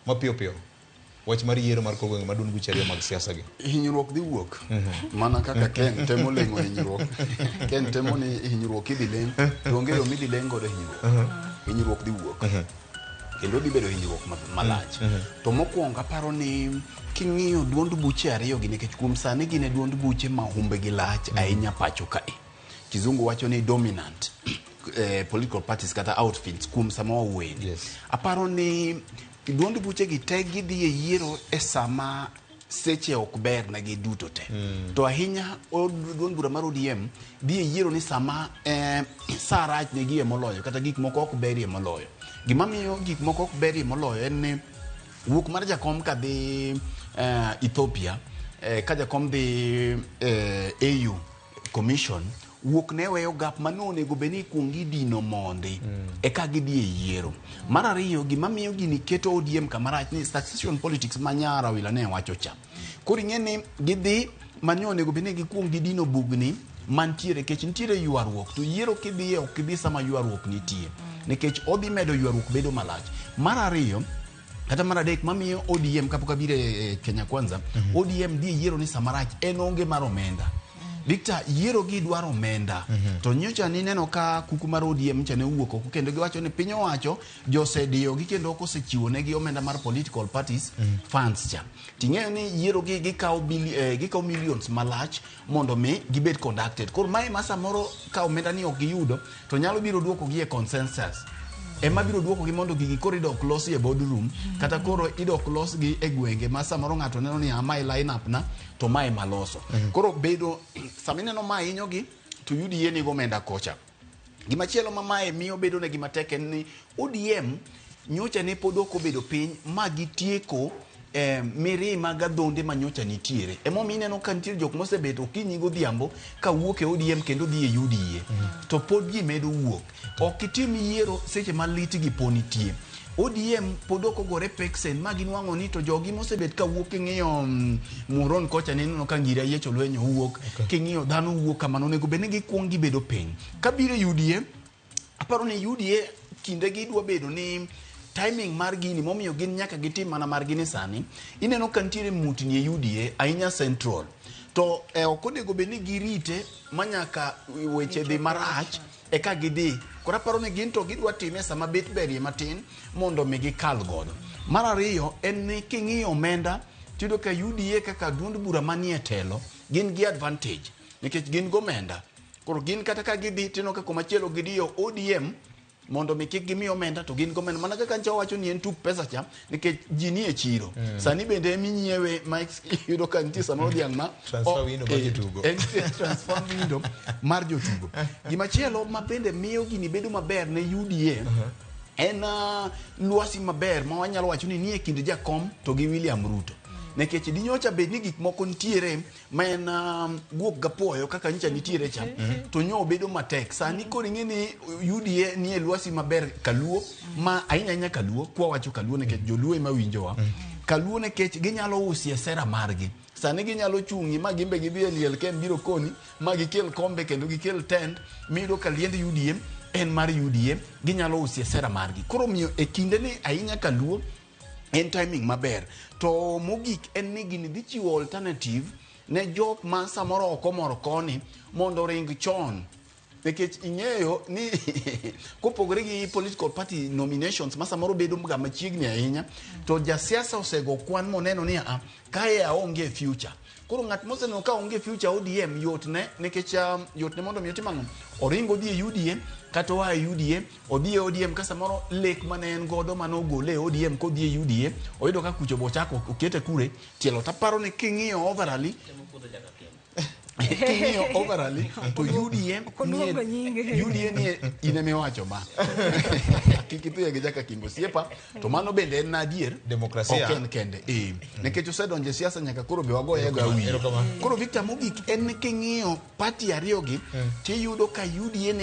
Mapiyo piyo. Wach mar yiero mar kogweng madun buche ariyo mag siasa gi. Hinyruok dhi wuok. Mana kaka Ken temo lengo hinyruok. Ken temo ni hinyruok idhi leng. To onge yo midhi leng godo hinyruok. Hinyruok dhi wuok. Kendo dhi bedo hinyruok malach. To mokwongo aparo ni king'iyo duond buche ariyo gi nikech kuom sani gin duond buche ma humbe gi lach ahinya pacho kae. Kizungu wacho ni dominant political parties kata outfits kuom sama wawuoyeni. Aparo ni duond buche gi te gidhi e yiero e sama seche ok ber na gi duto te. To ahinya duond bura mar ODM dhi e yiero ni sama sa rach ne gi e moloyo kata gik moko ok berie moloyo. Gima miyo gik moko ok berie moloyo en ni wuok mar jakom ka dhi Ethiopia ka jakom dhi AU Commission wuok ne weyo gap manonego beni kuongi dino mondi eka gidhi e yiero. Mar ariyo gima miyo gini keto ODM kamarach ni succession politics manyara wila ne wacho cha. Koro ing'eni gidhi manyonego beni gikuongi dino bugni mantiere kech nitiere ywaruok to yiero kidhi ok kidhi sama ywaruok nitie nikech odhi medo ywaruok bedo malach. Mar ariyo kata mar adek mamiyo ODM kapok abire Kenya Kwanza ODM dhi yiero ni samarach en onge mar omenda. Victor yiero gi dwaro omenda. To nyocha ni neno ka kuku mar ODM chane wuok oko kendo giwacho ni piny owacho josediyo gi kendo osechiwo negi omenda mar political parties funds cha. Ting'eyo ni yiero gi gikawo millions malach mondo mi gibed conducted. Koro mae masa moro ka omenda ni ok giyudo to nyalo biro duoko gi e consensus. Ema biro duoko gi mondo gigi koro idok losi e boardroom kata koro idok los gi e gwenge ma samoro ng'ato neno ni amae line up na to mae maloso. Koro bedo samineno ma hinyo gi to UDA ni omenda kocha. Gimachielo ma mae miyo bedo ne gima tek en ni ODM nyocha ne pod ok obedo piny ma gitieko mirima gadhonde manyocha nitiere. Emomiyo ineno ka nitiere jok mosebedo okinyi godhiambo ka wuok e ODM kendo dhi e UDA. To pod gi medo wuok. Ok itim yiero seche ma lit gi ponitie. ODM pod ok ogore peksen ma ginwang'o ni to jogi mosebet ka wuok ing'iyo Muron kocha neno ka ngira yecho lwenyo wuok king'iyo dhano wuok kamano nego bende gikuong gibedo piny. Kabire UDA aparo ni UDA kinde gi dwa bedo ni timing mar gini momiyo gin nyaka gitim mana mar gini sani ineno ka nitiere mutni e UDA ahinya Central to ok onego bed ni girite manyaka weche dhi marach eka gidhi. Koro aparo ni gin to gidwa time sama bet berie matin mondo mi gikal godo. Mar ariyo en ni king'iyo omenda tiyudo ka UDA kaka duond bura manie telo gin gi advantage nikech gin gomenda. Koro gin kata ka gidhi tino ka komachielo gidiyo ODM mondo mi kik gimi omenda to gin gomen mana kaka ncha wacho ni en tuk pesa cha nikech ji ni e chiro sani bende minyiewe Mike yudo ka nitie sama odhiang' ma transfer window mar jotugo transfer window mar jotugo. Gimachielo ma bende miyo gini bedo maber ne UDA en luasi maber ma wanyalo wacho ni nie kind jakom to gi William Ruto. Nekech dinyocha bed ni gik moko nitiere ma en guok gapoyo kaka ncha nitiere cha to nyo bedo matek. Sani koro ing'eni UDA nie luasi maber kaluo ma ahinya kaluo kwa wacho kaluo nekech joluo ema winjowa. Kaluo nekech ginyalo usie sera margi. Sani ginyalo chung'i ma gimbe gidhi e liel ken biro koni ma gikel kombe kendo gikel tent mido ka liend UDA en mar UDA ginyalo usie sera margi. Koro miyo e kinde ni ahinya kaluo en timing maber. To mogik en ni gini dhi chiwo alternative ne jok ma samoro okomor koni mondo ring chon. Nekech ing'eyo ni kopogore gi political party nominations ma samoro bedo mga machiegni ahinya to jasiasa osego kwan moneno ni kae aonge future. Koro ng'at moseneno ka onge future ODM yot ne nekech yot ne mondo mi otim ang'o oringo dhi e UDA kata oa e UDA odhi e ODM ka samoro lek mane en godo manogole e ODM kodhi e UDA oyudo ka kucho bochako okete kure tielo. Taparo ni king'iyo overall king'iyo overall to UDA ni ineme wacho ma kikithuye gi jaka kingo siepa to mano bende en adier demokrasia ok en kende nekech osedonje siasa nyaka koro be wagoye ga wi. Koro Victor mogik en king'iyo party ariyo gi tiyudo ka UDA